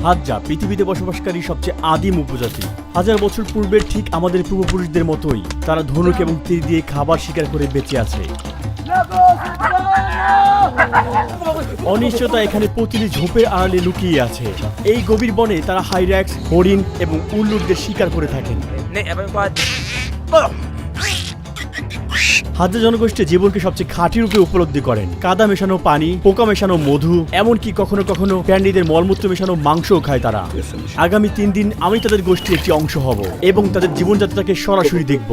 Hadza পৃথিবীতে বসবাসকারী সবচেয়ে আদিম উপজাতি। হাজার বছর পূর্বের ঠিক আমাদের পূর্বপুরুষদের মতোই তারা ধনুক এবং তীর দিয়ে খাবার শিকার করে বেঁচে আছে। অনিশ্চয়তা এখানে প্রতিটি ঝোপের আড়ালে লুকিয়ে আছে। এই গভীর বনে তারা হাইরাক্স, হরিণ এবং উল্লুকদের শিকার করে থাকেন। হাজ্জা জনগোষ্ঠী জীবনকে সবচেয়ে খাঁটি রূপে উপলব্ধি করেন। কাদা মেশানো পানি, পোকা মেশানো মধু, এমনকি কখনো কখনো প্রাণীদের মলমূত্র মেশানো মাংসও খায় তারা। আগামী 3 দিন আমি তাদের গোষ্ঠীর একটি অংশ হব এবং তাদের জীবনযাত্রাকে সরাসরি দেখব।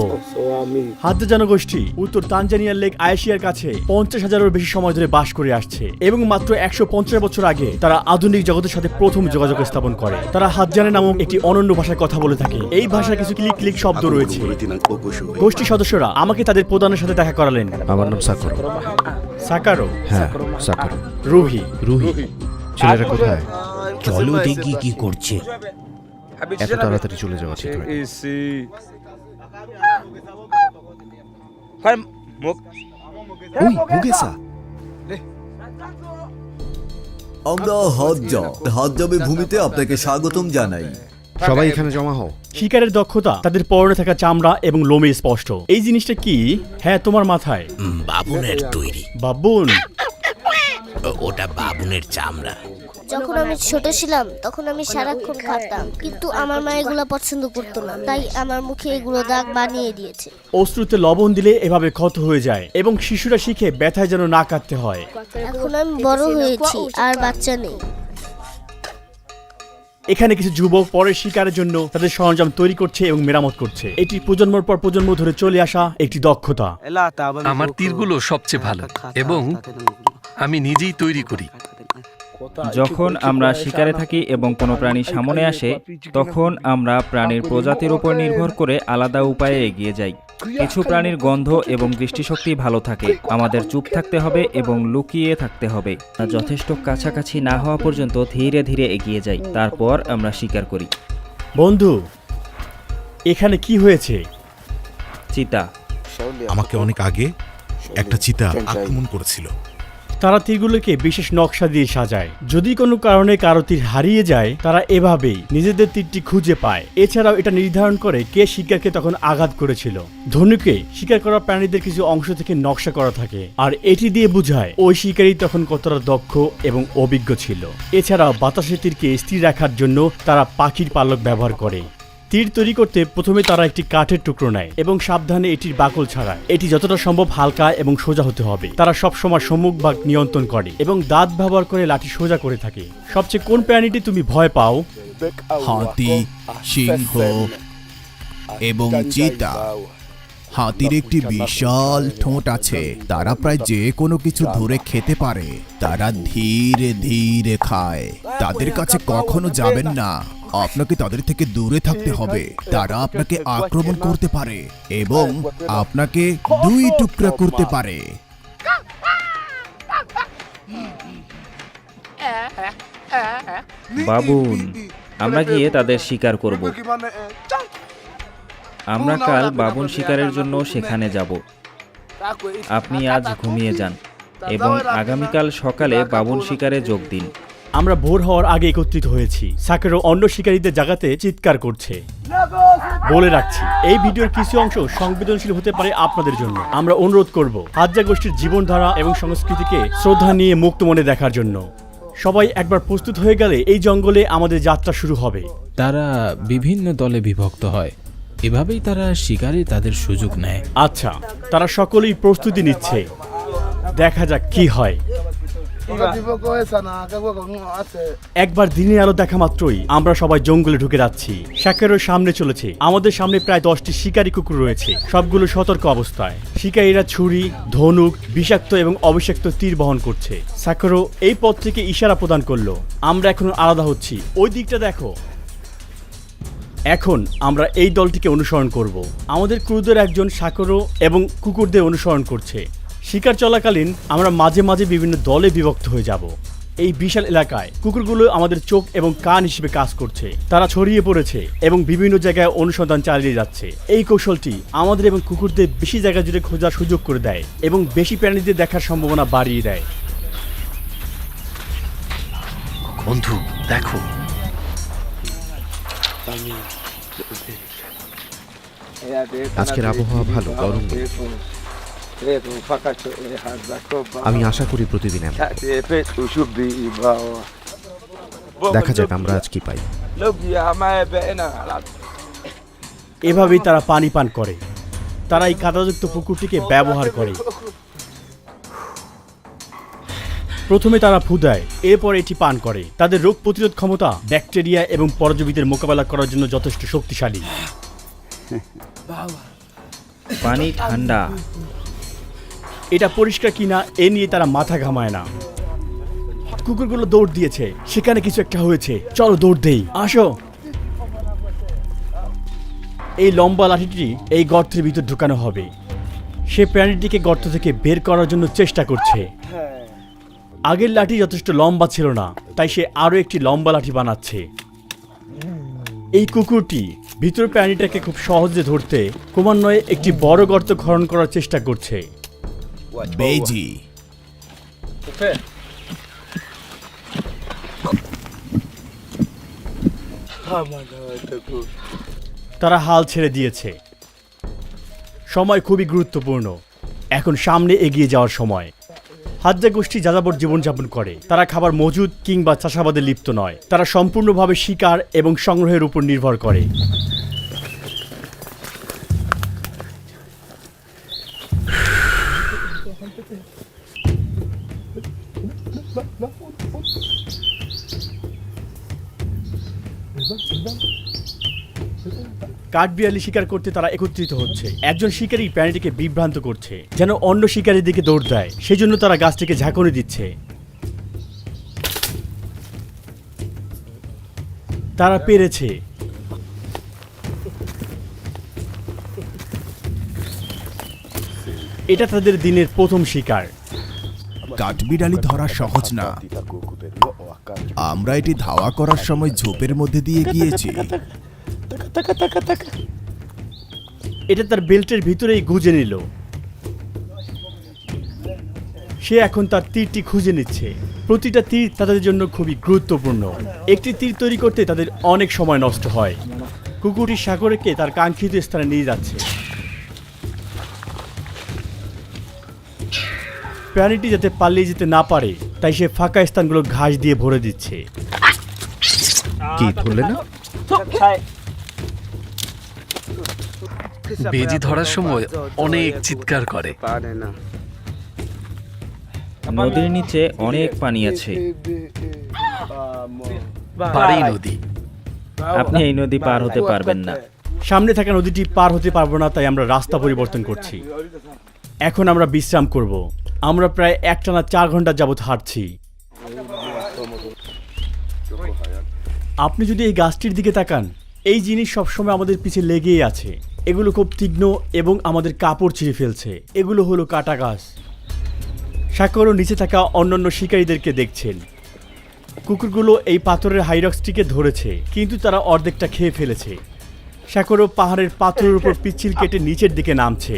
হাজ্জা জনগোষ্ঠী উত্তর তানজানিয়ার লেক আয়েশিয়ার কাছে 50,000-এরও বেশি সময় ধরে বাস করে আসছে এবং মাত্র 150 বছর আগে তারা আধুনিক জগতের সাথে প্রথম যোগাযোগ স্থাপন করে। তারা হাজ্জানে নামক একটি অনন্য ভাষায় কথা বলে থাকে। এই ভাষায় কিছু ক্লিক ক্লিক শব্দ রয়েছে। গোষ্ঠী সদস্যরা আমাকে তাদের প্রধানের সাথে দেখা করালেন। আমার নাম সাকারো। সাকারো? হ্যাঁ, সাকারো। রুহি? রুহি। ছেলেরা কোথায়? চলো দেখি কি করছে। এত তাড়াতাড়ি চলে যাওয়া ঠিক হয়। ওই মুগেসা, আমরা হজ্জাবে ভূমিতে আপনাকে স্বাগতম জানাই। সবাই এখানে জমা হও। শিকারের দক্ষতা তাদের পরনে থাকা চামড়া এবং লোমে স্পষ্ট। এই জিনিসটা কি? হ্যাঁ, তোমার মাথায়। বাবুনের তৈরি। বাবুন? ওটা বাবুনের চামড়া। যখন আমি ছোট ছিলাম তখন আমি সারাক্ষণ খাতাম, কিন্তু আমার মা এগুলো পছন্দ করতো না, তাই আমার মুখে এগুলো দাগ বানিয়ে দিয়েছে। অশ্রুতে লবণ দিলে এভাবে ক্ষত হয়ে যায় এবং শিশুরা শিখে ব্যথায় যেন না কাটতে হয়। এখন আমি বড় হয়েছি আর বাচ্চা নেই। এখানে কিছু যুবক পরের শিকারের জন্য তাদের সরঞ্জাম তৈরি করছে এবং মেরামত করছে। এটি প্রজন্মের পর প্রজন্ম ধরে চলে আসা একটি দক্ষতা। আমার তীরগুলো সবচেয়ে ভালো এবং আমি নিজেই তৈরি করি। যখন আমরা শিকারে থাকি এবং কোনো প্রাণী সামনে আসে, তখন আমরা প্রাণীর প্রজাতির উপর নির্ভর করে আলাদা উপায়ে এগিয়ে যাই। কিছু প্রাণীর গন্ধ এবং দৃষ্টিশক্তি ভালো থাকে। আমাদের চুপ থাকতে হবে এবং লুকিয়ে থাকতে হবে। যথেষ্ট কাছাকাছি না হওয়া পর্যন্ত ধীরে ধীরে এগিয়ে যাই, তারপর আমরা শিকার করি। বন্ধু, এখানে কি হয়েছে? চিতা। আমাকে অনেক আগে একটা চিতা আক্রমণ করেছিল। তারা তীরগুলোকে বিশেষ নকশা দিয়ে সাজায়। যদি কোনো কারণে কারো তীর হারিয়ে যায়, তারা এভাবেই নিজেদের তীরটি খুঁজে পায়। এছাড়াও এটা নির্ধারণ করে কে শিকারকে তখন আঘাত করেছিল। ধনুকে শিকার করা প্রাণীদের কিছু অংশ থেকে নকশা করা থাকে, আর এটি দিয়ে বোঝায় ওই শিকারী তখন কতটা দক্ষ এবং অভিজ্ঞ ছিল। এছাড়াও বাতাসে তীরকে স্থির রাখার জন্য তারা পাখির পালক ব্যবহার করে। তীর তৈরি করতে প্রথমে তারা একটি কাঠের টুকরো নেয় এবং সাবধানে এটির বাকল ছাড়ায়। এটি যতটা সম্ভব হালকা এবং সোজা হতে হবে। তারা সবসময় সম্মুখ ভাগ নিয়ন্ত্রণ করে এবং দাঁত ব্যবহার করে লাঠি সোজা করে থাকে। সবচেয়ে কোন প্রাণীটি তুমি ভয় পাও? হাতি, সিংহ এবং চিতা। হাতির একটি বিশাল ঠোঁট আছে। তারা প্রায় যে কোনো কিছু ধরে খেতে পারে। তারা ধীরে ধীরে খায়। তাদের কাছে কখনো যাবেন না। আপনাকে তাদের থেকে দূরে থাকতে হবে। তারা আপনাকে আক্রমণ করতে পারে এবং আপনাকে 2 টুকরা করতে পারে। বাবুন, আমরা গিয়ে তাদের শিকার করব। আমরা কাল বাবুন শিকারের জন্য সেখানে যাব। আপনি আজ ঘুমিয়ে যান এবং আগামীকাল সকালে বাবুন শিকারে যোগ দিন। আমরা ভোর হওয়ার আগে একত্রিত হয়েছি। সাকেরও অন্য শিকারীদের জায়গাতে চিৎকার করছে। বলে রাখছি, এই ভিডিওর কিছু অংশ সংবেদনশীল হতে পারে আপনাদের জন্য। আমরা অনুরোধ করব হাজ্জা গোষ্ঠীর জীবনধারা এবং সংস্কৃতিকে শ্রদ্ধা নিয়ে মুক্ত মনে দেখার জন্য। সবাই একবার প্রস্তুত হয়ে গেলে এই জঙ্গলে আমাদের যাত্রা শুরু হবে। তারা বিভিন্ন দলে বিভক্ত হয়। এভাবেই তারা শিকারে তাদের সুযোগ নেয়। আচ্ছা, তারা সকলেই প্রস্তুতি নিচ্ছে। দেখা যাক কি হয়। একবার দিনের আলো দেখা মাত্রই আমরা সবাই জঙ্গলে ঢুকে যাচ্ছি। সাকেরও সামনে চলেছে। আমাদের সামনে প্রায় 10টি শিকারী কুকুর রয়েছে, সবগুলো সতর্ক অবস্থায়। শিকারীরা ছুরি, ধনুক, বিষাক্ত এবং অবিষাক্ত তীর বহন করছে। সাকেরও এই পথ থেকে ইশারা প্রদান করলো। আমরা এখন আলাদা হচ্ছি। ওই দিকটা দেখো। এখন আমরা এই দলটিকে অনুসরণ করব। আমাদের ক্রুদের একজন সাকেরও এবং কুকুরদের অনুসরণ করছে। শিকার চলাকালীন আমরা মাঝে মাঝে বিভিন্ন দলে বিভক্ত হয়ে যাব। এই বিশাল এলাকায় কুকুরগুলো আমাদের চোখ এবং কান হিসেবে কাজ করছে। তারা ছড়িয়ে পড়েছে এবং বিভিন্ন জায়গায় অনুসন্ধান চালিয়ে যাচ্ছে। এই কৌশলটি আমাদের এবং কুকুরদের বেশি জায়গা জুড়ে খোঁজার সুযোগ করে দেয় এবং বেশি প্রাণীদের দেখার সম্ভাবনা বাড়িয়ে দেয়। বন্ধু দেখো, আজকের আবহাওয়া ভালো, গরম নেই। আমি আশা করি প্রতিদিন এমন। দেখা যাক আমরা আজ কি পাই। এভাবেই তারা পানি পান করে। তারা এই কাদাযুক্ত পুকুরটিকে ব্যবহার করে। প্রথমে তারা ফু দেয়, এরপর এটি পান করে। তাদের রোগ প্রতিরোধ ক্ষমতা ব্যাকটেরিয়া এবং পরজীবীদের মোকাবেলা করার জন্য যথেষ্ট শক্তিশালী। পানি ঠান্ডা। এটা পরিষ্কার কিনা এ নিয়ে তারা মাথা ঘামায় না। কুকুরগুলো দৌড় দিয়েছে, সেখানে কিছু একটা হয়েছে, চলো দৌড় দেই, আসো। এই লম্বা লাঠিটি এই গর্তের ভিতর ঢুকানো হবে। সে প্রাণীটিকে গর্ত থেকে বের করার জন্য চেষ্টা করছে। আগের লাঠি যথেষ্ট লম্বা ছিল না, তাই সে আরো একটি লম্বা লাঠি বানাচ্ছে। এই কুকুরটি ভিতর প্রাণীটাকে খুব সহজে ধরতে ক্রমান্বয়ে একটি বড় গর্ত খনন করার চেষ্টা করছে। বেজি তারা হাল ছেড়ে দিয়েছে। সময় খুবই গুরুত্বপূর্ণ। এখন সামনে এগিয়ে যাওয়ার সময়। হাজ্জা গোষ্ঠী যাযাবর জীবনযাপন করে। তারা খাবার মজুদ কিংবা চাষাবাদে লিপ্ত নয়। তারা সম্পূর্ণভাবে শিকার এবং সংগ্রহের উপর নির্ভর করে। কাঠবিড়ালি শিকার করতে তারা একত্রিত হচ্ছে। একজন শিকারী প্রাণীটিকে বিভ্রান্ত করছে, যেন অন্য শিকারীর দিকে দৌড় দেয়। সেই জন্য তারা গাছটিকে ঝাঁকুনি দিচ্ছে। তারা পেরেছে। এটা তাদের দিনের প্রথম শিকার। কাঠবিড়ালি ধরা সহজ না। আমরা এটি ধাওয়া করার সময় ঝোপের মধ্যে দিয়ে গিয়েছি। এটা তার বেল্টের ভিতরেই গুজে নিল। সে এখন তার তীরটি খুঁজে নিচ্ছে। প্রতিটা তীর তাদের জন্য খুবই গুরুত্বপূর্ণ। একটি তীর তৈরি করতে তাদের অনেক সময় নষ্ট হয়। কুকুরটি সাগরকে তার কাঙ্ক্ষিত স্থানে নিয়ে যাচ্ছে। প্রাণীটি যাতে পালিয়ে যেতে না পারে, তাই সে ফাঁকা স্থানগুলো ঘাস দিয়ে ভরে দিচ্ছে। কি ধরলে না? বেজি ধরার সময় অনেক চিৎকার করে। নদীর নিচে অনেক পানি আছে। বাড়ি নদী। আপনি এই নদী পার হতে পারবেন না। সামনে থাকা নদীটি পার হতে পারবো না, তাই আমরা রাস্তা পরিবর্তন করছি। এখন আমরা বিশ্রাম করব। আমরা প্রায় একটানা 4 ঘন্টা যাবৎ হাঁটছি। আপনি যদি এই গাছটির দিকে তাকান, এই জিনিস সবসময় আমাদের পিছে লেগেই আছে। এগুলো খুব তীক্ষ্ণ এবং আমাদের কাপড় ছিঁড়ে ফেলছে। এগুলো হলো কাটা গাছ। সাগরও নিচে থাকা অন্যান্য শিকারীদেরকে দেখছেন। কুকুরগুলো এই পাথরের হাইরক্সটিকে ধরেছে, কিন্তু তারা অর্ধেকটা খেয়ে ফেলেছে। সাগরও পাহাড়ের পাথরের উপর পিচ্ছিল কেটে নিচের দিকে নামছে।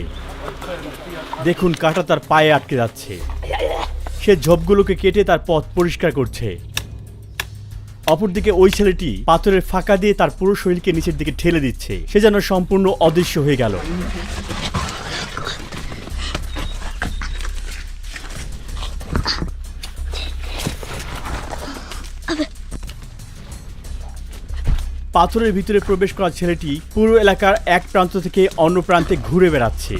দেখুন, কাঁটা তার পায়ে আটকে যাচ্ছে। সে ঝোপগুলোকে কেটে তার পথ পরিষ্কার করছে। অপরদিকে ওই ছেলেটি পাথরের ফাঁকা দিয়ে তার পুরো শরীরকে নিচের দিকে ঠেলে দিচ্ছে। সে যেন সম্পূর্ণ অদৃশ্য হয়ে গেল। পাথরের ভিতরে প্রবেশ করা ছেলেটি পুরো এলাকার এক প্রান্ত থেকে অন্য প্রান্তে ঘুরে বেড়াচ্ছে।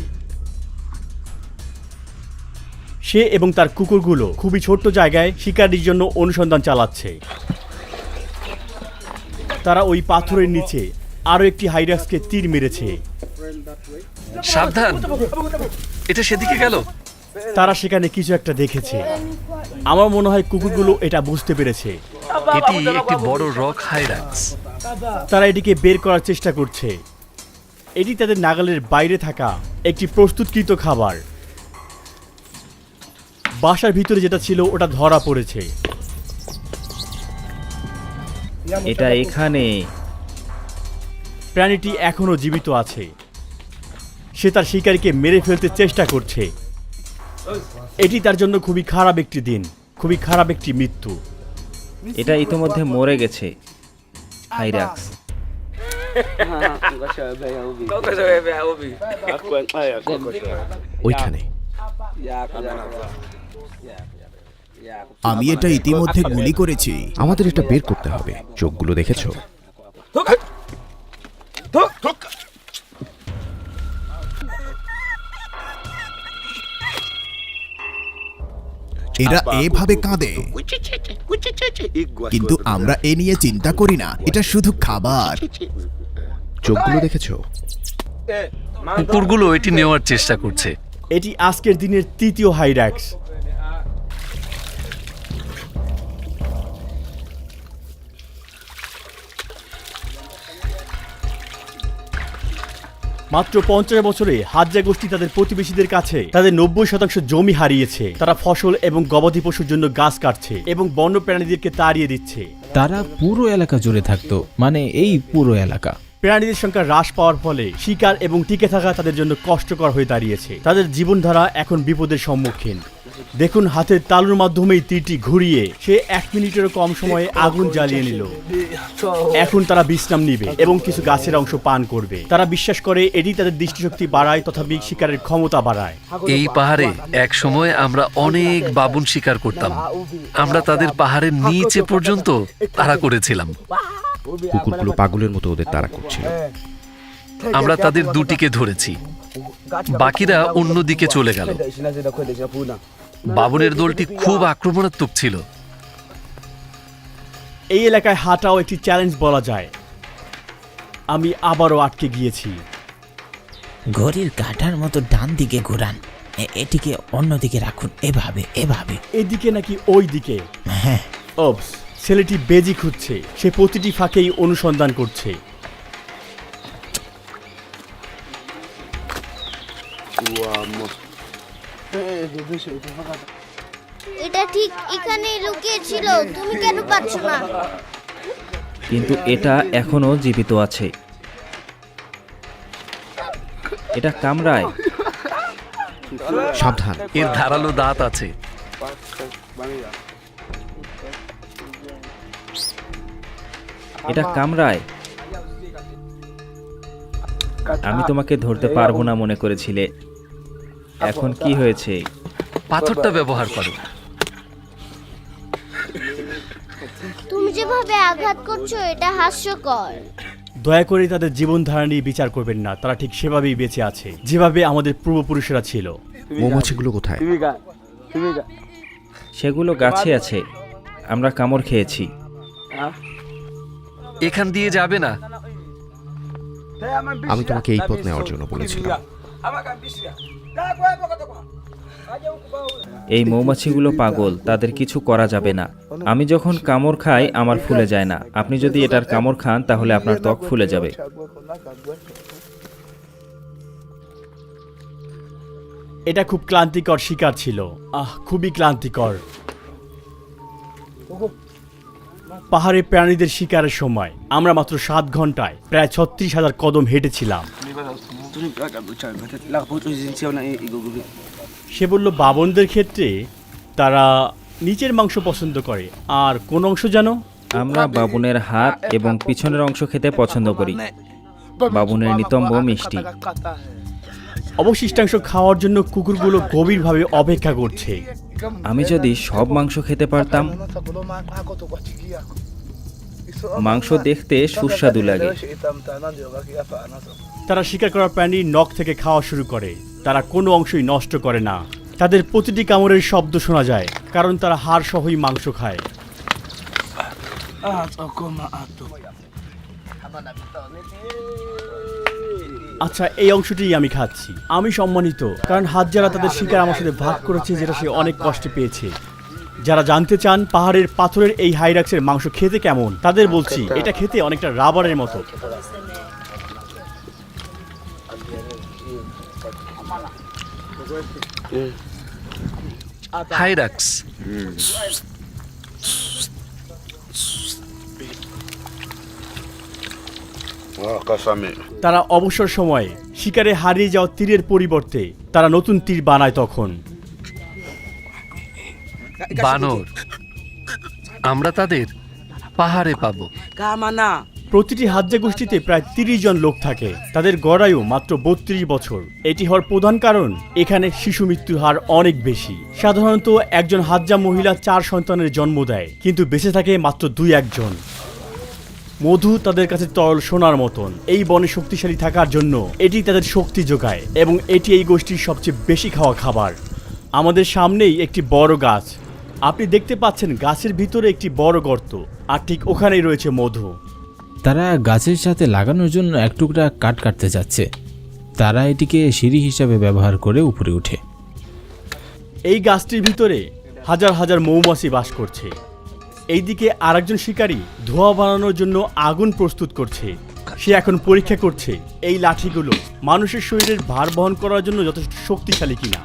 সে এবং তার কুকুরগুলো খুবই ছোট্ট জায়গায় শিকারির জন্য অনুসন্ধান চালাচ্ছে। তারা ওই পাথরের নিচে আরো একটি হাইরাক্সকে তীর মেরেছে। সাবধান, এটা সেদিকে গেল। তারা সেখানে কিছু একটা দেখেছে। আমার মনে হয় কুকুরগুলো এটা বুঝতে পেরেছে। এটি একটি বড় রক হাইরাক্স। তারা এটিকে বের করার চেষ্টা করছে। এটি তাদের নাগালের বাইরে থাকা একটি প্রস্তুতকৃত খাবার। বাসার ভিতরে যেটা ছিল ওটা ধরা পড়েছে। এটা এখানে। প্রাণীটি এখনো জীবিত আছে। সে তার শিকারীকে মেরে ফেলতে চেষ্টা করছে। এটি তার জন্য খুবই খারাপ একটি দিন, খুবই খারাপ একটি মৃত্যু। এটা ইতিমধ্যে মরে গেছে। হাইরাক্স। ওইখানে। আমি এটা ইতিমধ্যে গুলি করেছি। আমাদের এটা বের করতে হবে। চোখগুলো দেখেছো? এরা এভাবে কাঁদে, কিন্তু আমরা এ নিয়ে চিন্তা করি না। এটা শুধু খাবার। চোখগুলো দেখেছো? কুকুরগুলো এটি নেওয়ার চেষ্টা করছে। এটি আজকের দিনের তৃতীয় হাইরাক্স। মাত্র 50 বছরে হাজ্জা গোষ্ঠী তাদের প্রতিবেশীদের কাছে তাদের 90% জমি হারিয়েছে। তারা ফসল এবং গবাদি পশুর জন্য গাছ কাটছে এবং বন্য প্রাণীদেরকে তাড়িয়ে দিচ্ছে। তারা পুরো এলাকা জুড়ে থাকতো, মানে এই পুরো এলাকা। প্রাণীদের সংখ্যা হ্রাস পাওয়ার ফলে শিকার এবং টিকে থাকা তাদের জন্য কষ্টকর হয়ে দাঁড়িয়েছে। তাদের জীবনধারা এখন বিপদের সম্মুখীন। দেখুন, হাতের তালুর মাধ্যমেই তীরটি ঘুরিয়ে সে 1 মিনিটেরও কম সময়ে আগুন জ্বালিয়ে নিল। এখন তারা বিশ্রাম নিবে এবং কিছু গাছের অংশ পান করবে। তারা বিশ্বাস করে এটি তাদের দৃষ্টিশক্তি বাড়ায় তথা শিকারের ক্ষমতা বাড়ায়। এই পাহাড়ে এক সময় আমরা অনেক বাবুন শিকার করতাম। আমরা তাদের পাহাড়ের নিচে পর্যন্ত তাড়া করেছিলাম। কুকুরগুলো পাগলের মতো ওদের তাড়া করছিল। আমরা তাদের দুটিকে ধরেছি, বাকিরা অন্যদিকে চলে গেল। বাবুনের দলটি খুব আক্রমণাত্মক ছিল। এই এলাকায় হাঁটাও একটি চ্যালেঞ্জ বলা যায়। আমি আবারও আটকে গিয়েছি। ঘড়ির কাঁটার মতো ডান দিকে ঘোরান, এটিকে অন্যদিকে রাখুন। এভাবে এভাবে। এদিকে নাকি ওই দিকে? হ্যাঁ। ওপস, ছেলেটি বেজি খুঁজছে। সে প্রতিটি ফাঁকেই অনুসন্ধান করছে। এটা ঠিক এখানেই লুকিয়ে ছিল। তুমি কেন পাচ্ছ না? কিন্তু এটা এখনো জীবিত আছে। এটা কামড়ায়। সাবধান। এর ধারালো দাঁত আছে। এটা কামড়ায়। আমি তোমাকে ধরতে পারবো না মনে করেছিলে। এখন কি হয়েছে? পাথরটা ব্যবহার করো। তুমি যেভাবে আঘাত করছো এটা হাস্যকর। দয়া করে তাদের জীবনধারা নিয়ে বিচার করবেন না। তারা ঠিক সেভাবেই বেঁচে আছে যেভাবে আমাদের পূর্বপুরুষেরা ছিল। মৌমাছিগুলো কোথায়? সেগুলো গাছে আছে। আমরা কামড় খেয়েছি। এখান দিয়ে যাবে না। আমি তোমাকে এই পথ নেওয়ার জন্য বলেছিলাম। এই মৌমাছিগুলো পাগল, তাদের কিছু করা যাবে না। আমি যখন কামড় খাই আমার ফুলে যায় না। আপনি যদি এটার কামড় খান তাহলে আপনার ত্বক ফুলে যাবে। এটা খুব ক্লান্তিকর শিকার ছিল। খুবই ক্লান্তিকর। পাহাড়ে প্রাণীদের শিকারের সময় আমরা মাত্র 7 ঘন্টায় প্রায় 36,000 কদম হেঁটেছিলাম। সে বলল বাবনদের ক্ষেত্রে তারা নিচের মাংস পছন্দ করে। আর কোন অংশ জানো? আমরা বাবুনের হাত এবং পিছনের অংশ খেতে পছন্দ করি। বাবুনের নিতম্ব মিষ্টি। অবশিষ্টাংশ খাওয়ার জন্য কুকুরগুলো গভীরভাবে অপেক্ষা করছে। আমি যদি সব মাংস খেতে পারতাম। মাংস দেখতে সুস্বাদু লাগে। তারা শিকার করা প্রাণীর নখ থেকে খাওয়া শুরু করে। তারা কোনো অংশই নষ্ট করে না। তাদের প্রতিটি কামড়ের শব্দ শোনা যায়, কারণ তারা হাড় সহই মাংস খায়। আচ্ছা, এই অংশটি আমি খাচ্ছি। আমি সম্মানিত, কারণ হাজ্জারা তাদের শিকার আমার সাথে ভাগ করেছে, যেটা সে অনেক কষ্টে পেয়েছে। যারা জানতে চান পাহাড়ের পাথরের এই হাইরাক্সের মাংস খেতে কেমন, তাদের বলছি এটা খেতে অনেকটা রাবারের মতো। হাইরাক্স তারা অবসর সময়ে শিকারে হারিয়ে যাওয়া তীরের পরিবর্তে তারা নতুন তীর বানায়। তখন বানর আমরা তাদের পাহাড়ে পাবো। প্রতিটি হাজ্জা গোষ্ঠীতে প্রায় 30 জন লোক থাকে। তাদের গড় আয়ু মাত্র 32 বছর। এটি হওয়ার প্রধান কারণ এখানে শিশু মৃত্যুর হার অনেক বেশি। সাধারণত একজন হাজ্জা মহিলা 4 সন্তানের জন্ম দেয়, কিন্তু বেঁচে থাকে মাত্র 2-1 জন। মধু তাদের কাছে তরল সোনার মতন। এই বনে শক্তিশালী থাকার জন্য এটি তাদের শক্তি যোগায় এবং এটি এই গোষ্ঠীর সবচেয়ে বেশি খাওয়া খাবার। আমাদের সামনেই একটি বড় গাছ। আপনি দেখতে পাচ্ছেন গাছের ভিতরে একটি বড় গর্ত, আর ঠিক ওখানেই রয়েছে মধু। তারা গাছের সাথে লাগানোর জন্য এক টুকরা কাঠ কাটতে যাচ্ছে। তারা এটিকে সিঁড়ি হিসাবে ব্যবহার করে উপরে ওঠে। এই গাছটির ভিতরে হাজার হাজার মৌমাছি বাস করছে। এইদিকে আরেকজন শিকারী ধোঁয়া বানানোর জন্য আগুন প্রস্তুত করছে। সে এখন পরীক্ষা করছে এই লাঠিগুলো মানুষের শরীরের ভার বহন করার জন্য যথেষ্ট শক্তিশালী কিনা।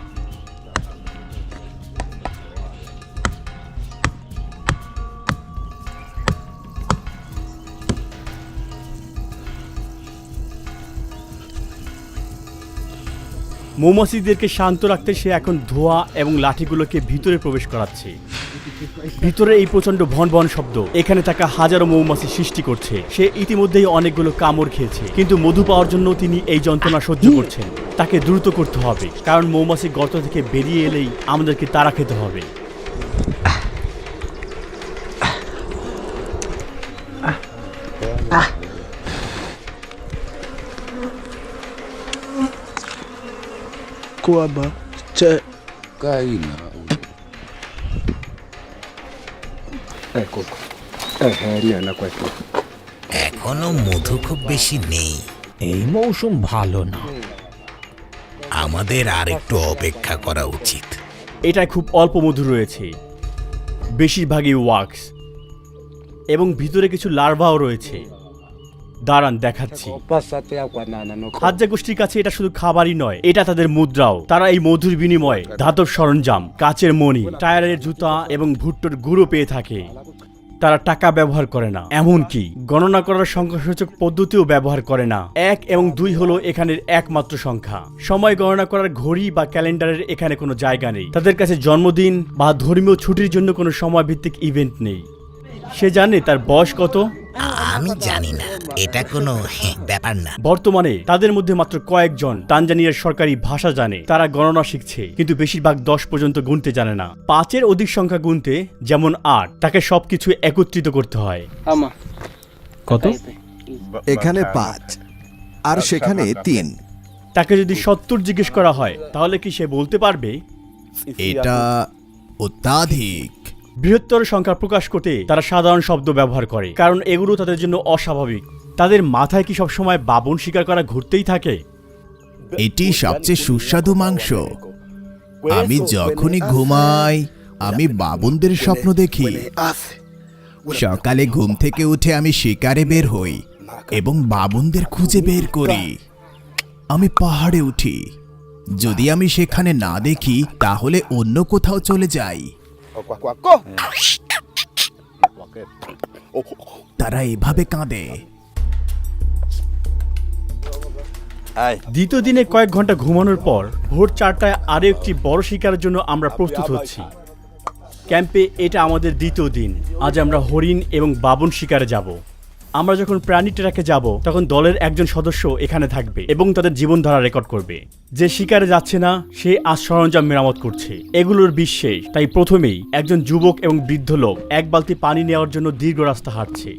মৌমাছিদেরকে শান্ত রাখতে সে এখন ধোঁয়া এবং লাঠিগুলোকে ভিতরে প্রবেশ করাচ্ছে। ভিতরে এই প্রচন্ড ভন ভন শব্দ এখানে থাকা হাজারো মৌমাছি সৃষ্টি করছে। সে ইতিমধ্যেই অনেকগুলো কামড় খেয়েছে, কিন্তু মধু পাওয়ার জন্য তিনি এই যন্ত্রণা সহ্য করছেন। তাকে দ্রুত করতে হবে, কারণ মৌমাছি গর্ত থেকে বেরিয়ে এলেই আমাদেরকে তাড়া খেতে হবে। এখনো মধু খুব বেশি নেই। এই মৌসুম ভালো না। আমাদের আর একটু অপেক্ষা করা উচিত। এটায় খুব অল্প মধু রয়েছে, বেশিরভাগই ওয়াক্স, এবং ভিতরে কিছু লার্ভাও রয়েছে। দাঁড়ান দেখাচ্ছি। হাজ্জা গোষ্ঠীর কাছে এটা শুধু খাবারই নয়, এটা তাদের মুদ্রাও। তারা এই মধুর বিনিময়ে ধাতব সরঞ্জাম, কাচের মণি, টায়ারের জুতা এবং ভুট্টোর গুঁড়ো পেয়ে থাকে। তারা টাকা ব্যবহার করে না, এমনকি গণনা করার সংখ্যাসূচক পদ্ধতিও ব্যবহার করে না। 1 এবং 2 হলো এখানের একমাত্র সংখ্যা। সময় গণনা করার ঘড়ি বা ক্যালেন্ডারের এখানে কোনো জায়গা নেই। তাদের কাছে জন্মদিন বা ধর্মীয় ছুটির জন্য কোনো সময় ভিত্তিক ইভেন্ট নেই। সে জানে তার বয়স কত। আমি জানি না, এটা কোনো ব্যাপার না। বর্তমানে তাদের মধ্যে মাত্র কয়েকজন তানজানিয়ার সরকারি ভাষা জানে। তারা গণনা শিখছে, কিন্তু বেশিরভাগ 10 পর্যন্ত গুনতে জানে না। 5-এর অধিক সংখ্যা গুনতে, যেমন 8, তাকে সবকিছু একত্রিত করতে হয়। কত? এখানে 5 আর সেখানে 3। তাকে যদি 70 জিজ্ঞেস করা হয়, তাহলে কি সে বলতে পারবে? এটা অত্যাধিক। বৃহত্তর সংখ্যা প্রকাশ করতে তারা সাধারণ শব্দ ব্যবহার করে, কারণ এগুলো তাদের জন্য অস্বাভাবিক। তাদের মাথায় কি সবসময় বাবুন শিকার করা ঘুরতেই থাকে? এটি সবচেয়ে সুস্বাদু মাংস। আমি যখনই ঘুমাই আমি বাবুনদের স্বপ্ন দেখি। সকালে ঘুম থেকে উঠে আমি শিকারে বের হই এবং বাবুনদের খুঁজে বের করি। আমি পাহাড়ে উঠি। যদি আমি সেখানে না দেখি, তাহলে অন্য কোথাও চলে যাই। তারা এভাবে কাঁদে। দ্বিতীয় দিনে কয়েক ঘন্টা ঘুমানোর পর ভোর 4টায় আরও একটি বড় শিকারের জন্য আমরা প্রস্তুত হচ্ছি। ক্যাম্পে এটা আমাদের দ্বিতীয় দিন। আজ আমরা হরিণ এবং বাবুন শিকারে যাব। আমরা যখন প্রাণী ট্র্যাকে যাব, তখন দলের একজন সদস্য এখানে থাকবে এবং তাদের জীবনধারা রেকর্ড করবে। যে শিকারে যাচ্ছে না, সে আজ সরঞ্জাম মেরামত করছে। এগুলোর বিশেষ, তাই প্রথমেই একজন যুবক এবং বৃদ্ধ লোক 1 বালতি পানি নেওয়ার জন্য দীর্ঘ রাস্তা হাঁটছে।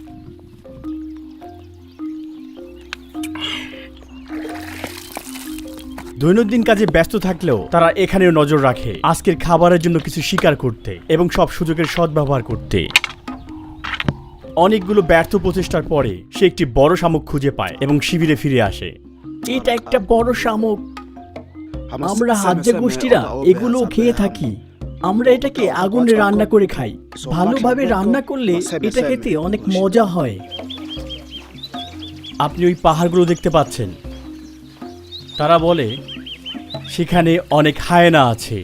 দৈনন্দিন কাজে ব্যস্ত থাকলেও তারা এখানেও নজর রাখে আজকের খাবারের জন্য কিছু শিকার করতে এবং সব সুযোগের সদ্ব্যবহার করতে। অনেকগুলো ব্যর্থ প্রচেষ্টার পরে সে একটি বড় শামুক খুঁজে পায় এবং শিবিরে ফিরে আসে। এটা একটা বড় শামুক। আমরা হাজ্জা গোষ্ঠীরা এগুলো খেয়ে থাকি। আমরা এটাকে আগুনে রান্না করে খাই। ভালোভাবে রান্না করলে এটা খেতে অনেক মজা হয়। আপনি ওই পাহাড়গুলো দেখতে পাচ্ছেন? তারা বলে সেখানে অনেক হায়েনা আছে।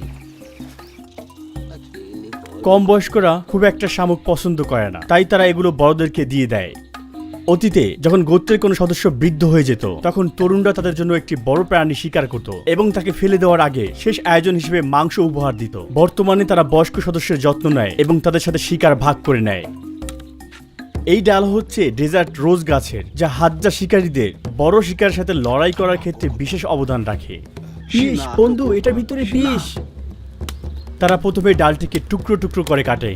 কম বয়স্করা খুব একটা শামুক পছন্দ করে না, তাই তারা এগুলো বড়দেরকে দিয়ে দেয়। অতীতে যখন গোত্রের কোনো সদস্য বৃদ্ধ হয়ে যেত, তখন তরুণরা তাদের জন্য একটি বড় প্রাণী শিকার করত এবং তাকে ফেলে দেওয়ার আগে শেষ আয়োজন হিসেবে মাংস উপহার দিত। বর্তমানে তারা বয়স্ক সদস্যের যত্ন নেয় এবং তাদের সাথে শিকার ভাগ করে নেয়। এই ডাল হচ্ছে ডেজার্ট রোজ গাছের, যা হাজ্জা শিকারীদের বড় শিকারের সাথে লড়াই করার ক্ষেত্রে বিশেষ অবদান রাখে। বিষ বন্ধু, এটার ভিতরে বিষ। তারা প্রথমে ডালটিকে টুকরো টুকরো করে কাটে,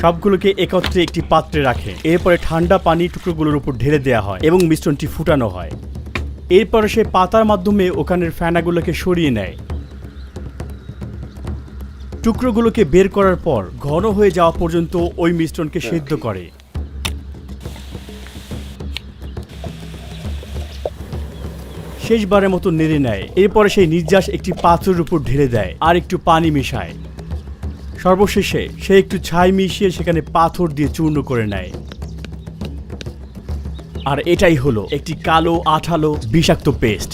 সবগুলোকে একত্রে একটি পাত্রে রাখে। এরপরে ঠান্ডা পানি টুকরোগুলোর উপর ঢেলে দেওয়া হয় এবং মিশ্রণটি ফুটানো হয়। এরপরে সে পাতার মাধ্যমে ওখানের ফেনাগুলোকে সরিয়ে নেয়। টুকরোগুলোকে বের করার পর ঘন হয়ে যাওয়া পর্যন্ত ওই মিশ্রণকে সেদ্ধ করে। শেষবারের মতো নেড়ে নেয়। এরপরে সেই নির্যাস একটি পাত্রের উপর ঢেলে দেয় আর একটু পানি মেশায়। সর্বশেষে সে একটু ছাই মিশিয়ে সেখানে পাথর দিয়ে চূর্ণ করে নেয়। আর এটাই হলো একটি কালো আঠালো বিষাক্ত পেস্ট।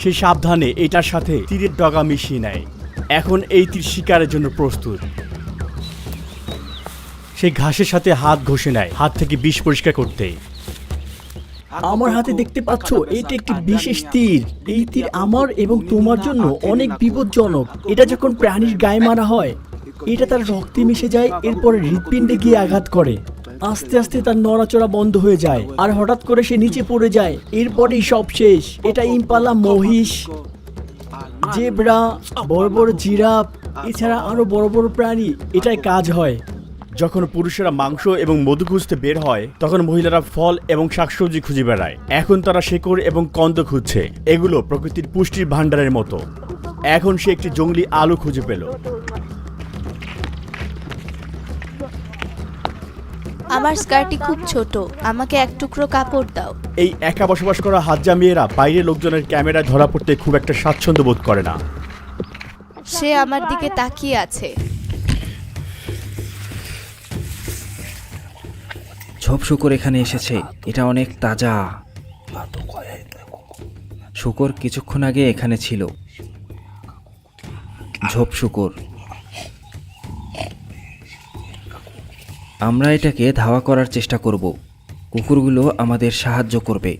সে সাবধানে এটার সাথে তীরের ডগা মিশিয়ে নেয়। এখন এই তীর শিকারের জন্য প্রস্তুত। সে ঘাসের সাথে হাত ঘষে নেয়, হাত থেকে বিষ পরিষ্কার করতে। আমার হাতে দেখতে পাচ্ছ, এটা একটি বিশেষ তীর। এই তীর আমার এবং তোমার জন্য অনেক বিপজ্জনক। এটা যখন প্রাণীর গায়ে মারা হয়, এটা তার রক্তে মিশে যায়, এরপরে হৃৎপিণ্ডে গিয়ে আঘাত করে। আস্তে আস্তে তার নড়াচড়া বন্ধ হয়ে যায় আর হঠাৎ করে সে নিচে পড়ে যায়। এরপরেই সব শেষ। এটা ইম্পালা, মহিষ, জেব্রা, বড় বড় জিরাফ, এছাড়া আরো বড় বড় প্রাণী এটাই কাজ হয়। যখন পুরুষেরা মাংস এবং মধু খুঁজতে বের হয়, তখন মহিলারা ফল এবং শাকসবজি খুঁজে বেড়ায়। এখন তারা শেকড় এবং কন্দ খুঁজছে। এগুলো প্রকৃতির পুষ্টির ভাণ্ডারের মতো। এখন সে একটি জংলি আলু খুঁজে পেল। আমার স্কার্টটি খুব ছোট, আমাকে এক টুকরো কাপড় দাও। এই একা বসবাস করা হাজ্জা মেয়েরা বাইরের লোকজনের ক্যামেরায় ধরা পড়তে খুব একটা স্বাচ্ছন্দ্য বোধ করে না। সে আমার দিকে তাকিয়ে আছে। ঝোপ শুকর এখানে এসেছে, এটা অনেক তাজা। শুকর কিছুক্ষণ আগে এখানে ছিল। ঝোপ শুকর। আমরা এটাকে ধাওয়া করার চেষ্টা করব। কুকুরগুলো আমাদের সাহায্য করবে।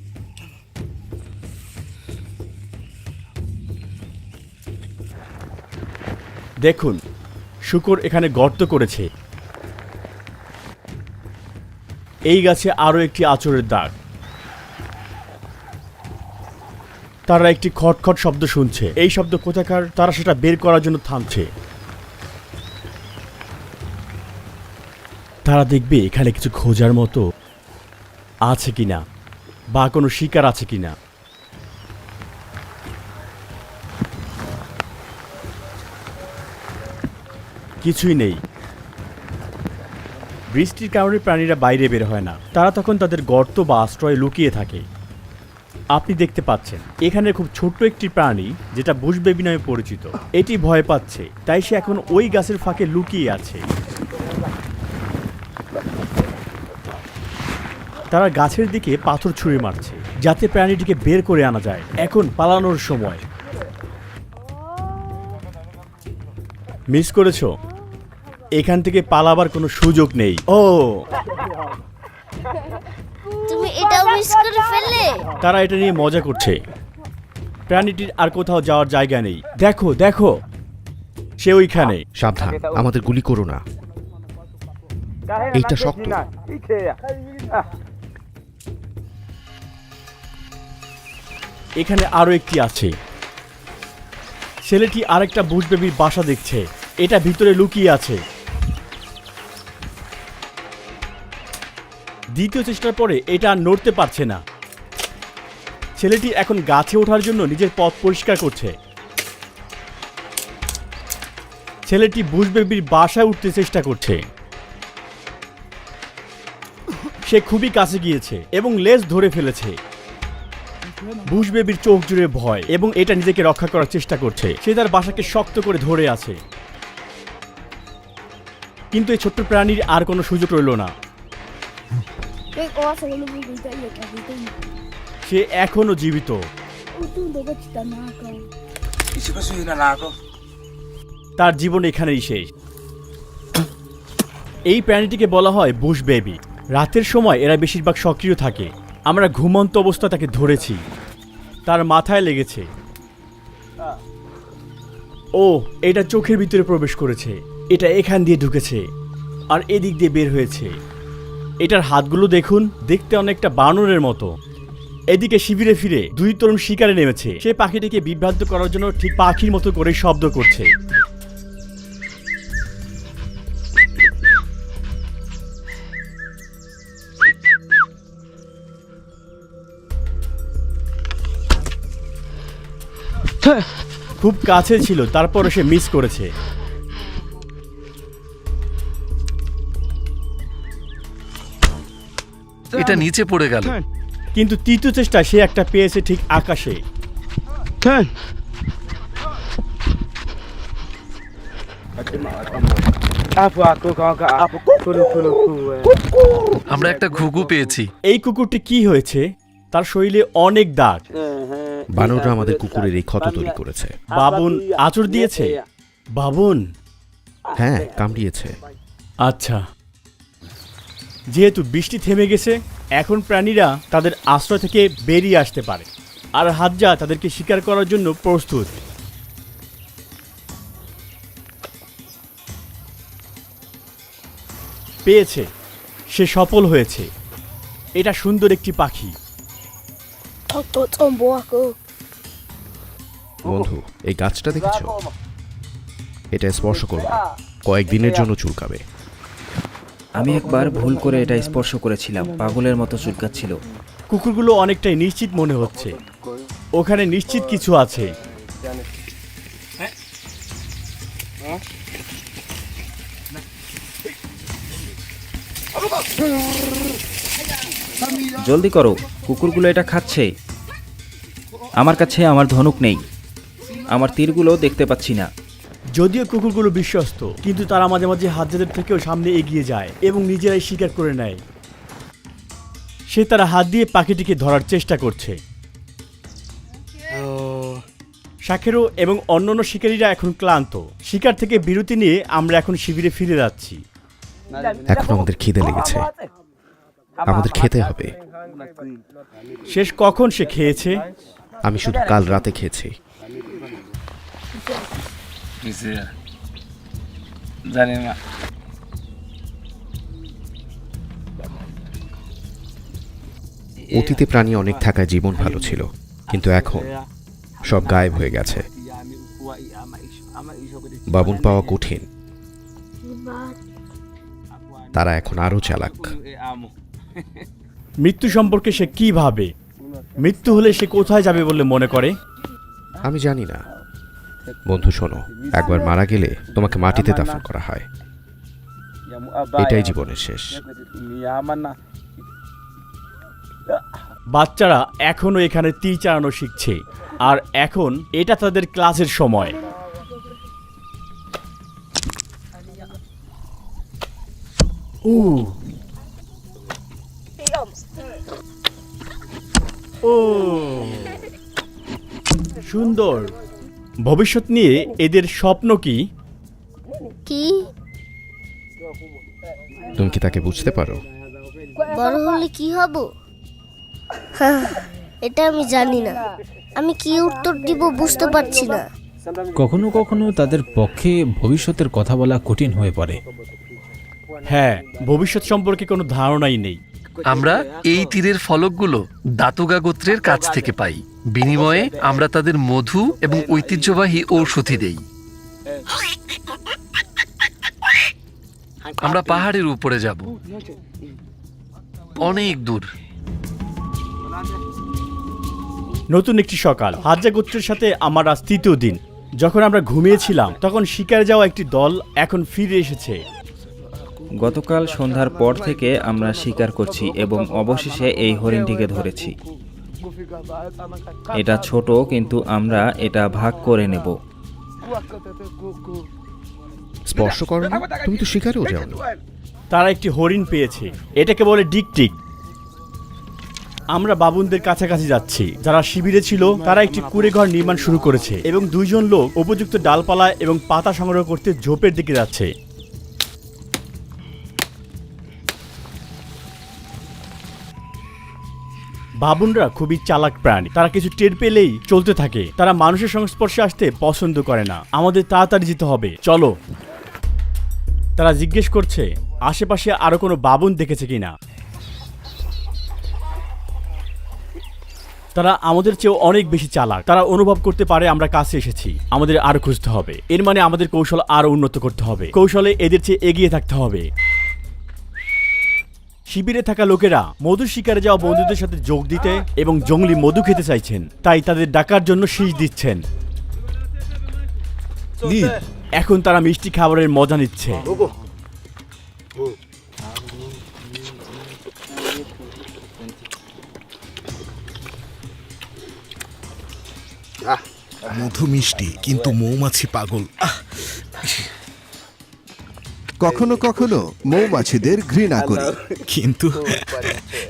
দেখুন, শুকর এখানে গর্ত করেছে। এই গাছে আরো একটি আঁচড়ের দাগ। তারা একটি খটখট শব্দ শুনছে। এই শব্দ কোথাকার তারা সেটা বের করার জন্য থামছে। তারা দেখবে এখানে কিছু খোঁজার মতো আছে কিনা, বা কোনো শিকার আছে কিনা। কিছুই নেই। বৃষ্টির কারণে প্রাণীরা বাইরে বের হয় না। তারা তখন তাদের গর্ত বা আশ্রয়ে লুকিয়ে থাকে। আপনি দেখতে পাচ্ছেন এখানে খুব ছোট্ট একটি প্রাণী, যেটা বুশ বেবি নামে পরিচিত। এটি ভয় পাচ্ছে, তাই সে এখন ওই গাছের ফাঁকে লুকিয়ে আছে। তারা গাছের দিকে পাথর ছুঁড়ে মারছে, যাতে প্রাণীটিকে বের করে আনা যায়। এখন পালানোর সময়। মিস করেছো? এখান থেকে পালাবার কোনো সুযোগ নেই। ও, তুমি এটাও মিস করে ফেললে। তারা এটা নিয়ে মজা করছে। প্রাণীটির আর কোথাও যাওয়ার জায়গা নেই। দেখো দেখো, সে ওইখানে। সাবধান, আমাদের গুলি করো না। এইটা শক্ত। এখানে আরো একটি আছে। ছেলেটি আরেকটা বুশ বেবির বাসা দেখছে। এটা ভিতরে লুকিয়ে আছে। দ্বিতীয় চেষ্টার পরে এটা আর নড়তে পারছে না। ছেলেটি এখন গাছে ওঠার জন্য নিজের পথ পরিষ্কার করছে। ছেলেটি বুশ বেবির বাসায় উঠতে চেষ্টা করছে। সে খুবই কাছে গিয়েছে এবং লেজ ধরে ফেলেছে। বুশ বেবির চোখ জুড়ে ভয় এবং এটা নিজেকে রক্ষা করার চেষ্টা করছে। সে তার বাসাকে শক্ত করে ধরে আছে, কিন্তু এই ছোট্ট প্রাণীর আর কোনো সুযোগ রইল না। সে এখনো জীবিত। তার জীবন এখানেই শেষ। এই প্রাণীটিকে বলা হয় বুশ বেবি। রাতের সময় এরা বেশিরভাগ সক্রিয় থাকে। আমরা ঘুমন্ত অবস্থা তাকে ধরেছি। তার মাথায় লেগেছে। ও, এটা চোখের ভিতরে প্রবেশ করেছে। এটা এখান দিয়ে ঢুকেছে আর এদিক দিয়ে বের হয়েছে। এটার হাতগুলো দেখুন, দেখতে অনেকটা বানরের মতো। এদিকে শিবিরে ফিরে দুই তরুণ শিকারে নেমেছে। সে পাখিটিকে বিভ্রান্ত করার জন্য ঠিক পাখির মতো করে শব্দ করছে। খুব কাছে ছিল, তারপরে সে মিস করেছে। এটা নিচে পড়ে গেল। কিন্তু তৃতীয় চেষ্টা সে একটা পেয়েছে ঠিক আকাশে। আমরা একটা ঘুঘু পেয়েছি। এই কুকুরটি কি হয়েছে? তার শরীরে অনেক দাগ। বানররা আমাদের কুকুরের এই ক্ষত তৈরি করেছে। বাবুন আঁচড় দিয়েছে? বাবুন? হ্যাঁ, কামড়িয়েছে। আচ্ছা, যেহেতু বৃষ্টি থেমে গেছে, এখন প্রাণীরা তাদের আশ্রয় থেকে বেরিয়ে আসতে পারে, আর হাজ্জা তাদেরকে শিকার করার জন্য প্রস্তুত। পেয়েছে, সে সফল হয়েছে। এটা সুন্দর একটি পাখি। বন্ধু, এই গাছটা দেখেছ? এটা স্পর্শ করবে, কয়েকদিনের জন্য চুলকাবে। আমি একবার ভুল করে এটা স্পর্শ করেছিলাম, পাগলের মতো চুলকাচ্ছিল। কুকুরগুলো অনেকটাই নিশ্চিত মনে হচ্ছে, ওখানে নিশ্চিত কিছু আছে। জলদি করো, কুকুরগুলো এটা খাচ্ছে। আমার কাছে আমার ধনুক নেই, আমার তীরগুলো দেখতে পাচ্ছি না। যদিও কুকুরগুলো বিশ্বস্ত, কিন্তু তারা মাঝে মাঝে হাজ্জাদের থেকেও সামনে এগিয়ে যায় এবং নিজেরাই শিকার করে নেয়। সে তারা হাত দিয়ে পাখিটিকে ধরার চেষ্টা করছে। শাকেরো এবং অন্যান্য শিকারীরা এখন ক্লান্ত। শিকার থেকে বিরতি নিয়ে আমরা এখন শিবিরে ফিরে যাচ্ছি। এখন আমাদের খিদে লেগেছে, আমাদের খেতে হবে। শেষ কখন সে খেয়েছে? আমি শুধু কাল রাতে খেয়েছি। অতীতে প্রাণী অনেক থাকায় জীবন ভালো ছিল, কিন্তু এখন সব গায়েব হয়ে গেছে। বাবুন পাওয়া কঠিন, তারা এখন আরো চালাক। মৃত্যু সম্পর্কে সে কি ভাবে? মৃত্যু হলে সে কোথায় যাবে বলে মনে করে? আমি জানি না। বন্ধু শোনো, একবার মারা গেলে তোমাকে মাটিতে দাফন করা হয়, এটাই জীবনের শেষ। বাচ্চারা এখনো এখানে তীর চালানো শিখছে, আর এখন এটা তাদের ক্লাসের সময়। সুন্দর। ভবিষ্যৎ নিয়ে এদের স্বপ্ন কি? কি? তুমি কি তাকে বুঝতে পারো? বড় হলে কি হব? এটা আমি জানি না। আমি কি উত্তর দিব বুঝতে পারছি না। কখনো কখনো তাদের পক্ষে ভবিষ্যতের কথা বলা কঠিন হয়ে পড়ে। হ্যাঁ, ভবিষ্যৎ সম্পর্কে কোনো ধারণাই নেই। আমরা এই তীরের ফলকগুলো দাতুগা গোত্রের কাছ থেকে পাই। বিনিময়ে আমরা তাদের মধু এবং ঐতিহ্যবাহী ঔষধি দেই। আমরা পাহাড়ের উপরে যাব, অনেক দূর। নতুন একটি সকাল। হাজ্জা গোত্রের সাথে আমার আজ তৃতীয় দিন। যখন আমরা ঘুমিয়েছিলাম তখন শিকারে যাওয়া একটি দল এখন ফিরে এসেছে। গতকাল সন্ধ্যার পর থেকে আমরা শিকার করছি এবং অবশেষে এই হরিণটিকে ধরেছি। এটা ছোট, কিন্তু আমরা এটা ভাগ করে নেব। স্পর্শ করো না, তুমি তো শিকারেও যাওনি। তারা একটি হরিণ পেয়েছে, এটাকে বলে ডিকটিক। আমরা বাবুনদের কাছাকাছি যাচ্ছি। যারা শিবিরে ছিল তারা একটি কুঁড়েঘর নির্মাণ শুরু করেছে এবং দুইজন লোক উপযুক্ত ডালপালা এবং পাতা সংগ্রহ করতে ঝোপের দিকে যাচ্ছে। বাবুনরা খুবই চালাক প্রাণী। তারা কিছু টের পেলেই চলতে থাকে। তারা মানুষের সংস্পর্শে আসতে পছন্দ করে না। আমাদের তাড়াতাড়ি যেতে হবে, চলো। তারা জিজ্ঞেস করছে, আশেপাশে আরো কোনো বাবুন দেখেছে কিনা। তারা আমাদের চেয়েও অনেক বেশি চালাক। তারা অনুভব করতে পারে আমরা কাছে এসেছি, আমাদের আরো খুঁজতে হবে। এর মানে আমাদের কৌশল আরো উন্নত করতে হবে, কৌশলে এদের চেয়ে এগিয়ে থাকতে হবে। শিবিরে থাকা লোকেরা মধু শিকারে যাওয়া বন্ধুদের সাথে যোগ দিতে এবং জঙ্গলি মধু খেতে চাইছেন, তাই তাদের ডাকার জন্য শীষ দিচ্ছেন। এখন তারা মিষ্টি খাবারের মজা নিচ্ছে। মধু মিষ্টি, কিন্তু মৌমাছি পাগল। কখনো কখনো মৌমাছিদের ঘৃণা করি, কিন্তু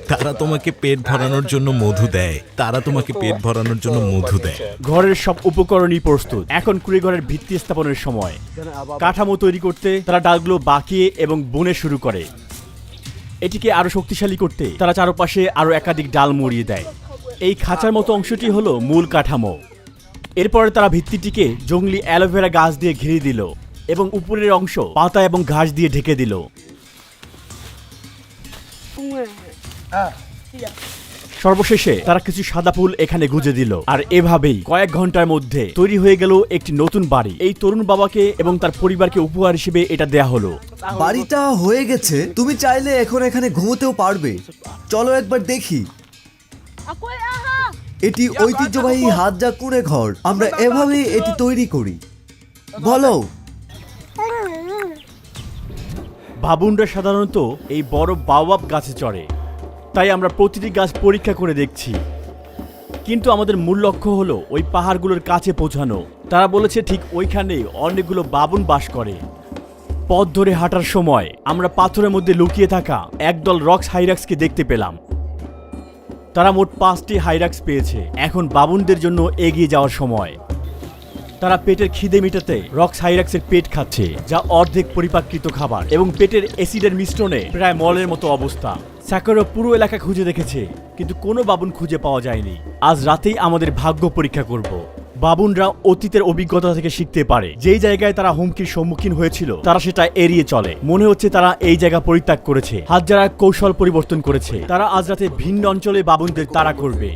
তারা তোমাকে পেট ভরানোর জন্য মধু দেয়। ঘরের সব উপকরণই প্রস্তুত। এখন কুড়েঘরের ভিত্তি স্থাপনের সময়। কাঠামো তৈরি করতে তারা ডালগুলো বাঁকিয়ে এবং বুনে শুরু করে। এটিকে আরো শক্তিশালী করতে তারা চারপাশে আরো একাধিক ডাল মুড়িয়ে দেয়। এই খাঁচার মতো অংশটি হলো মূল কাঠামো। এরপরে তারা ভিত্তিটিকে জঙ্গলি অ্যালোভেরা গাছ দিয়ে ঘিরে দিল এবং উপরের অংশ পাতা এবং ঘাস দিয়ে ঢেকে দিল। সর্বশেষে তারা কিছু সাদা ফুল এখানে গুজে দিল, আর এভাবেই কয়েক ঘন্টার মধ্যে তৈরি হয়ে গেল একটি নতুন বাড়ি। এই তরুণ বাবাকে এবং তার পরিবারকে উপহার হিসেবে এটা দেয়া হলো। বাড়িটা হয়ে গেছে, তুমি চাইলে এখন এখানে ঘুমোতেও পারবে। চলো একবার দেখি। এটি ঐতিহ্যবাহী হাতজা কুঁড়ে ঘর। আমরা এভাবেই এটি তৈরি করি। বলো। বাবুনরা সাধারণত এই বড় বাওয়াব গাছে চড়ে, তাই আমরা প্রতিটি গাছ পরীক্ষা করে দেখছি। কিন্তু আমাদের মূল লক্ষ্য হলো ওই পাহাড়গুলোর কাছে পৌঁছানো। তারা বলেছে ঠিক ওইখানে অনেকগুলো বাবুন বাস করে। পথ ধরে হাঁটার সময় আমরা পাথরের মধ্যে লুকিয়ে থাকা একদল রক্স হাইরাক্সকে দেখতে পেলাম। তারা মোট 5টি হাইরাক্স পেয়েছে। এখন বাবুনদের জন্য এগিয়ে যাওয়ার সময়। তারা পেটের খিদে মেটাতে রক্স হাইরাক্সের পেট খাচ্ছে, যা অর্ধেক পরিপাকৃত খাবার এবং পেটের অ্যাসিডের মিশ্রণে প্রায় মলের মতো অবস্থা। স্যাকরো পুরো এলাকা খুঁজে দেখেছে, কিন্তু কোনো বাবুন খুঁজে পাওয়া যায়নি। আজ রাতেই আমাদের ভাগ্য পরীক্ষা করব। বাবুনরা অতীতের অভিজ্ঞতা থেকে শিখতে পারে। যেই জায়গায় তারা হুমকির সম্মুখীন হয়েছিল তারা সেটা এড়িয়ে চলে। মনে হচ্ছে তারা এই জায়গা পরিত্যাগ করেছে। হাজারা কৌশল পরিবর্তন করেছে। তারা আজ রাতে ভিন্ন অঞ্চলে বাবুনদের তাড়া করবে।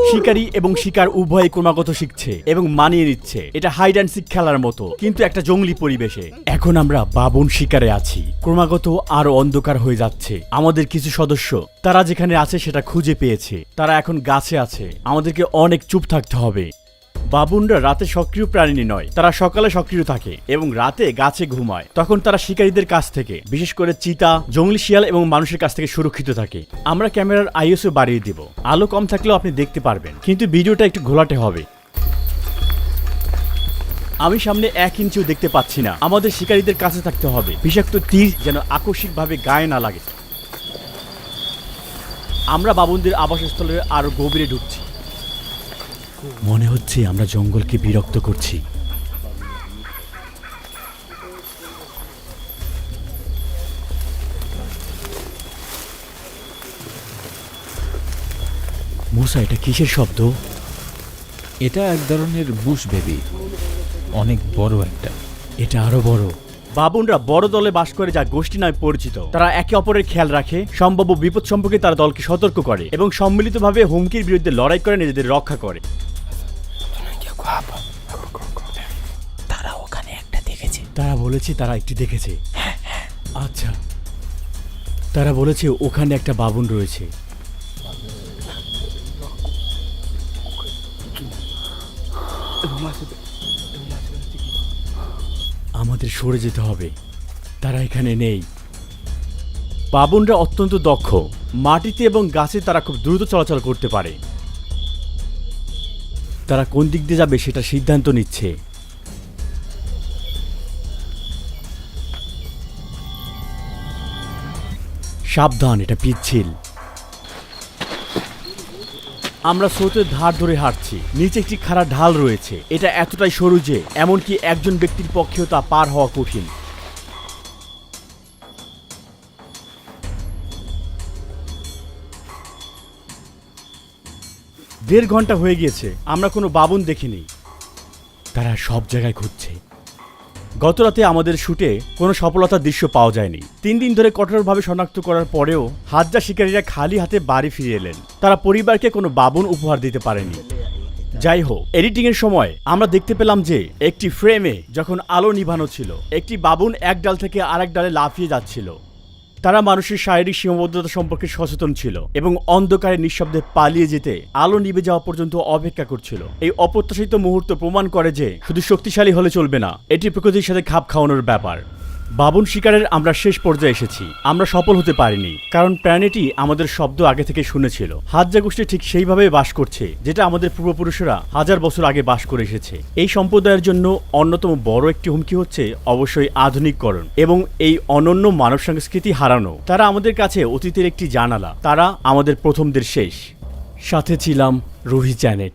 শিকারী এবং শিকার উভয়ে ক্রমাগত শিখছে এবং মানিয়ে নিচ্ছে। এটা হাইড অ্যান্ড সিক খেলার মতো, কিন্তু একটা জঙ্গলি পরিবেশে। এখন আমরা বাবুন শিকারে আছি। ক্রমাগত আরো অন্ধকার হয়ে যাচ্ছে। আমাদের কিছু সদস্য তারা যেখানে আছে সেটা খুঁজে পেয়েছে। তারা এখন গাছে আছে। আমাদেরকে অনেক চুপ থাকতে হবে। বাবুনরা রাতে সক্রিয় প্রাণী নয়, তারা সকালে সক্রিয় থাকে এবং রাতে গাছে ঘুমায়। তখন তারা শিকারীদের কাছ থেকে, বিশেষ করে চিতা, জঙ্গলি শিয়াল এবং মানুষের কাছ থেকে সুরক্ষিত থাকে। আমরা ক্যামেরার আইএসও বাড়িয়ে দিব। আলো কম থাকলেও আপনি দেখতে পারবেন, কিন্তু ভিডিওটা একটু ঘোলাটে হবে। আমি সামনে 1 ইঞ্চিও দেখতে পাচ্ছি না। আমাদের শিকারীদের কাছে থাকতে হবে। বিষাক্ত তীর যেন আকস্মিকভাবে গায়ে না লাগে। আমরা বাবুনদের আবাসস্থলের আরো গভীরে ঢুকছি। মনে হচ্ছে আমরা জঙ্গলকে বিরক্ত করছি। মুসা, এটা কিসের শব্দ? এটা এক ধরনের বুশ বেবি, অনেক বড় একটা। এটা আরো বড়। বাবুনরা বড় দলে বাস করে, যা গোষ্ঠী নামে পরিচিত। তারা একে অপরের খেয়াল রাখে, সম্ভাব্য বিপদ সম্পর্কে তারা দলকে সতর্ক করে এবং সম্মিলিতভাবে হুমকির বিরুদ্ধে লড়াই করে নিজেদের রক্ষা করে। তারা ওখানে একটা দেখেছে। তারা বলেছে তারা একটি দেখেছে। আচ্ছা, তারা বলেছে ওখানে একটা বাবুন রয়েছে। আমাদের সরে যেতে হবে। তারা এখানে নেই। বাবুনরা অত্যন্ত দক্ষ। মাটিতে এবং গাছে তারা খুব দ্রুত চলাচল করতে পারে। তারা কোন দিক দিয়ে যাবে সেটা সিদ্ধান্ত নিচ্ছে। সাবধান, এটা পিচ্ছিল। আমরা স্রোতের ধার ধরে হাঁটছি। নিচে একটি খাড়া ঢাল রয়েছে। এটা এতটাই সরু যে এমনকি একজন ব্যক্তির পক্ষেও তা পার হওয়া কঠিন। দেড় ঘন্টা হয়ে গিয়েছে, আমরা কোনো বাবুন দেখিনি। তারা সব জায়গায় খুঁজছে। গতরাতে আমাদের শুটে কোনো সফলতার দৃশ্য পাওয়া যায়নি। 3 দিন ধরে কঠোরভাবে শনাক্ত করার পরেও হাজার শিকারীরা খালি হাতে বাড়ি ফিরে এলেন। তারা পরিবারকে কোনো বাবুন উপহার দিতে পারেনি। যাই হোক, এডিটিং এর সময় আমরা দেখতে পেলাম যে একটি ফ্রেমে যখন আলো নিভানো ছিল, একটি বাবুন এক ডাল থেকে আরেক ডালে লাফিয়ে যাচ্ছিল। তারা মানুষের শারীরিক সীমাবদ্ধতা সম্পর্কে সচেতন ছিল এবং অন্ধকারে নিঃশব্দে পালিয়ে যেতে আলো নিভে যাওয়া পর্যন্ত অপেক্ষা করছিল। এই অপ্রত্যাশিত মুহূর্ত প্রমাণ করে যে শুধু শক্তিশালী হলে চলবে না, এটি প্রকৃতির সাথে খাপ খাওয়ানোর ব্যাপার। বাবুন শিকারের আমরা শেষ পর্যায়ে এসেছি। আমরা সফল হতে পারিনি কারণ প্রাণীটি আমাদের শব্দ আগে থেকে শুনেছিল। হাজ্জা গোষ্ঠী ঠিক সেইভাবে বাস করছে যেটা আমাদের পূর্বপুরুষরা হাজার বছর আগে বাস করে এসেছে। এই সম্প্রদায়ের জন্য অন্যতম বড় একটি হুমকি হচ্ছে অবশ্যই আধুনিককরণ এবং এই অনন্য মানব সংস্কৃতি হারানো। তারা আমাদের কাছে অতীতের একটি জানালা, তারা আমাদের প্রথমদের শেষ। সাথে ছিলাম রুহি চ্যানেট।